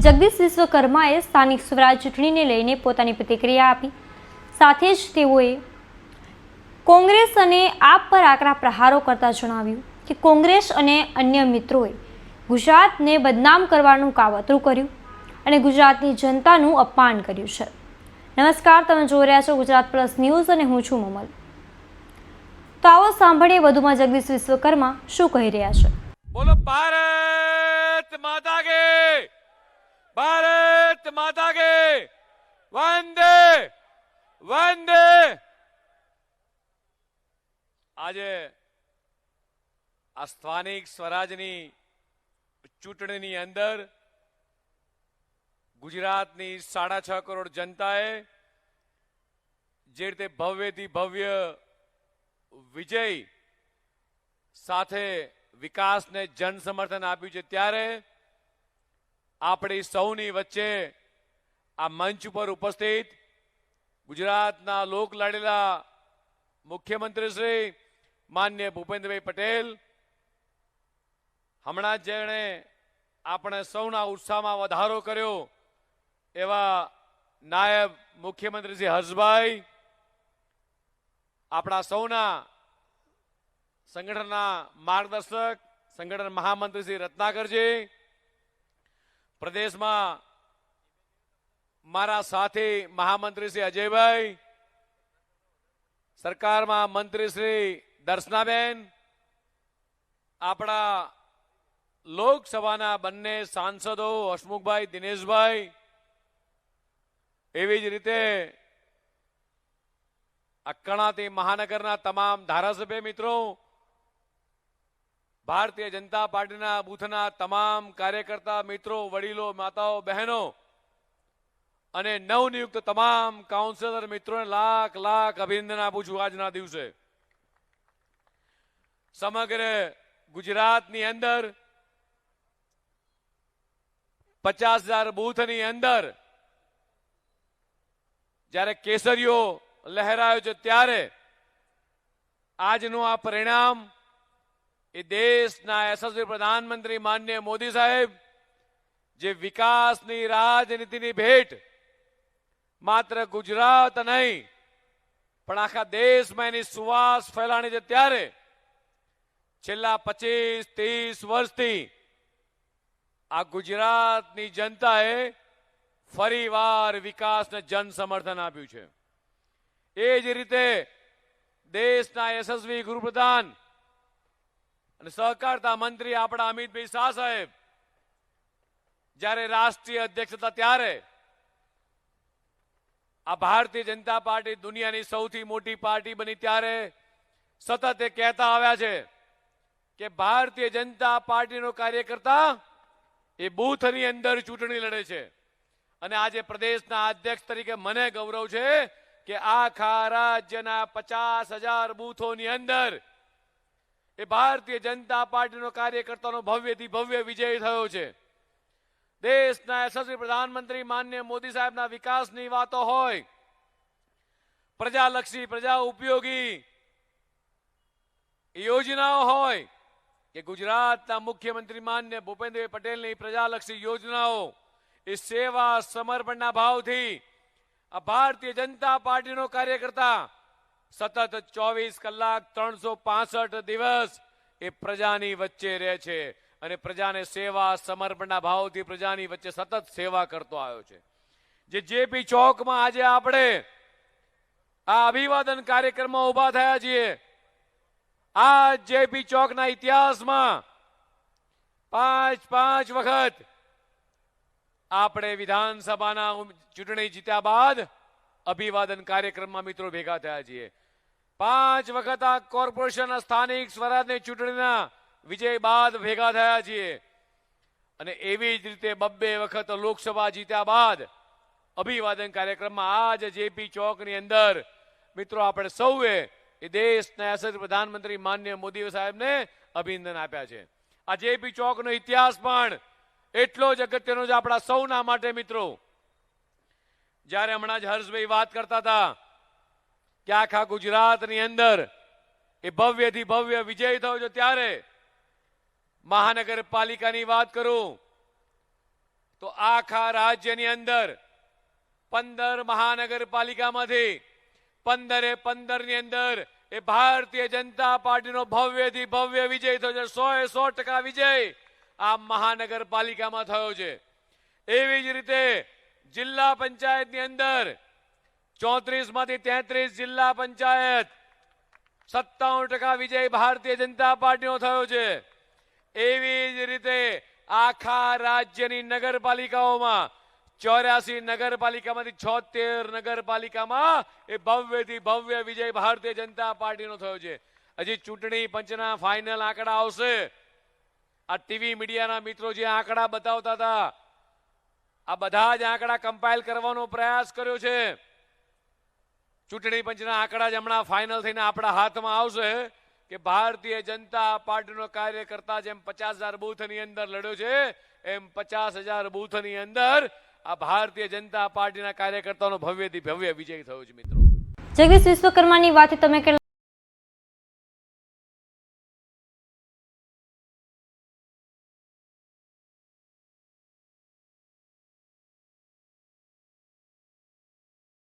જગદીશ વિશ્વકર્માએ સ્થાનિક સ્વરાજ ચૂંટણીને લઈને પોતાની પ્રતિક્રિયા આપી. સાથે જ તેઓએ કોંગ્રેસ અને આપ પર આકરા પ્રહારો કરતા જણાવ્યું કે કોંગ્રેસ અને અન્ય મિત્રોએ ગુજરાતને બદનામ કરવાનું કાવતરું કર્યું અને ગુજરાતની જનતાનું અપમાન કર્યું છે. નમસ્કાર, તમે જોઈ રહ્યા છો ગુજરાત પ્લસ ન્યૂઝ અને હું છું મમલ. તો આવો સાંભળીએ વધુમાં જગદીશ વિશ્વકર્મા શું કહી રહ્યા છે. બોલો ભારત માતા કે, ભારત માતા કે, વંદે વંદે. આજે આ સ્થાનિક સ્વરાજની ચૂંટણીની અંદર ગુજરાતની 6.5 કરોડ જનતાએ જે રીતે ભવ્યથી ભવ્ય વિજય સાથે વિકાસને જન સમર્થન આપ્યું છે, ત્યારે આપણી સૌની વચ્ચે આ મંચ પર ઉપસ્થિત ગુજરાતના લોકલાડીલા મુખ્યમંત્રી શ્રી માનનીય ભૂપેન્દ્રભાઈ પટેલ, હમણાં જેણે આપણે સૌના ઉત્સાહમાં વધારો કર્યો એવા નાયબ મુખ્યમંત્રી શ્રી હર્ષભાઈ, આપણા સૌના સંગઠનના માર્ગદર્શક સંગઠન મહામંત્રી શ્રી રત્નાકરજી, પ્રદેશમાં મારા સાથી મહામંત્રી શ્રી અજયભાઈ, સરકારમાં મંત્રી શ્રી દર્શનાબેન, આપણા લોકસભાના બંને સાંસદો હસમુખભાઈ, દિનેશભાઈ, એવી જ રીતે અક્કણાથી મહાનગરના તમામ ધારાસભ્ય મિત્રો, ભારતીય જનતા પાર્ટીના બૂથના તમામ કાર્યકર્તા મિત્રો, વડીલો, માતાઓ, બહેનો અને નવનિયુક્ત તમામ કાઉન્સિલર મિત્રોને લાખ લાખ અભિનંદન આપું છું. આજના દિવસે સમગ્ર ગુજરાતની અંદર 50,000 બૂથની અંદર જ્યારે કેસરીઓ લહેરાયો છે, ત્યારે આજનું આ પરિણામ એ દેશના યશસ્વી પ્રધાનમંત્રી માનનીય મોદી સાહેબ જે વિકાસની રાજનીતિની ભેટ માત્ર ગુજરાત નહીં પણ આખા દેશમાં એની સુવાસ ફેલાણી છે, ત્યારે છેલ્લા 25-30 વર્ષથી આ ગુજરાતની જનતાએ ફરીવાર વિકાસને જન સમર્થન આપ્યું છે. એ જ રીતે દેશના યશસ્વી ગૃહપ્રધાન અને સહકારતા મંત્રી આપણા અમિતભાઈ શાહ સાહેબ જ્યારે રાષ્ટ્રીય અધ્યક્ષ હતા, ત્યારે આ ભારતીય જનતા પાર્ટી દુનિયાની સૌથી મોટી પાર્ટી બની, ત્યારે સતત એ કહેતા આવ્યા છે કે ભારતીય જનતા પાર્ટીનો કાર્યકર્તા એ બૂથની અંદર ચૂંટણી લડે છે. અને આજે પ્રદેશના અધ્યક્ષ તરીકે મને ગૌરવ છે કે આખા રાજ્યના 50,000 બૂથોની અંદર એ ભારતીય જનતા પાર્ટીનો કાર્યકર્તાનો ભવ્યથી ભવ્ય વિજય થયો છે. દેશના યશસ્વી પ્રધાનમંત્રી માનનીય મોદી સાહેબના વિકાસની વાતો હોય, પ્રજાલક્ષી, પ્રજા ઉપયોગી યોજનાઓ હોય કે ગુજરાતના મુખ્યમંત્રી માનનીય ભૂપેન્દ્રભાઈ પટેલની પ્રજાલક્ષી યોજનાઓ, એ સેવા સમર્પણના ભાવથી આ ભારતીય જનતા પાર્ટીનો કાર્યકર્તા સતત 24 કલાક 365 દિવસ એ પ્રજાની વચ્ચે રહે છે અને પ્રજાને સેવા સમર્પણના ભાવથી પ્રજાની વચ્ચે સતત સેવા કરતો આવ્યો છે. જે જેપી ચોકમાં આજે આપણે આ અભિવાદન કાર્યક્રમમાં ઉભા થયા છીએ, આ જેપી ચોકના ઇતિહાસમાં 5 વખત આપણે વિધાનસભાના ચૂંટણી જીત્યા બાદ અભિવાદન કાર્યક્રમમાં મિત્રો ભેગા થયા છીએ. 5 વખત આ કોર્પોરેશન સ્થાનિક સ્વરાજની ચૂંટણીના વિજય બાદ ભેગા થયા છીએ. અને એવી જ રીતે 2 વખત લોકસભા જીત્યા બાદ અભિવાદન કાર્યક્રમમાં આજ જેપી ચોકની અંદર મિત્રો આપણે સૌએ એ દેશના યશસ્વી પ્રધાનમંત્રી માનનીય મોદી સાહેબને અભિનંદન આપ્યા છે. આ જેપી ચોકનો ઇતિહાસ પણ એટલો જ અગત્યનો છે આપણા સૌના માટે મિત્રો. જ્યારે હમણાં જ હર્ષભાઈ વાત કરતા હતા કે આખા ગુજરાતની અંદર એ ભવ્યથી ભવ્ય વિજય થયો છે, ત્યારે મહાનગરપાલિકાની વાત કરું તો આખા રાજ્યની અંદર 15 મહાનગરપાલિકામાંથી 15 ની અંદર એ ભારતીય જનતા પાર્ટીનો ભવ્યથી ભવ્ય વિજય થયો છે. 100% વિજય આ મહાનગરપાલિકામાં થયો છે. એવી જ રીતે જિલ્લા પંચાયતની અંદર 34 માંથી 33 જિલ્લા પંચાયત 57% વિજય ભારતીય જનતા પાર્ટીનો થયો છે. એવી જ રીતે આખા રાજ્યની નગરપાલિકાઓમાં 84 નગરપાલિકામાંથી 76 નગરપાલિકામાં એ ભવ્યથી ભવ્ય વિજય ભારતીય જનતા પાર્ટીનો થયો છે. હજી ચૂંટણી પંચના ફાઇનલ આંકડા આવશે. આ ટીવી મીડિયાના મિત્રો જે આંકડા બતાવતા હતા, આ બધા જ આંકડા કમ્પાઇલ કરવાનો પ્રયાસ કર્યો છે. ચૂંટણી પંચના આંકડા જ હમણાં ફાઇનલ થઈને આપણા હાથમાં આવશે કે ભારતીય જનતા પાર્ટીનો કાર્યકર્તા જેમ 50,000 બૂથની અંદર લડ્યો છે, એમ 50,000 બૂથની અંદર આ ભારતીય જનતા પાર્ટીના કાર્યકર્તાઓનો ભવ્યથી ભવ્ય વિજય થયો છે. મિત્રો, જગદીશ વિશ્વકર્માની વાત તમે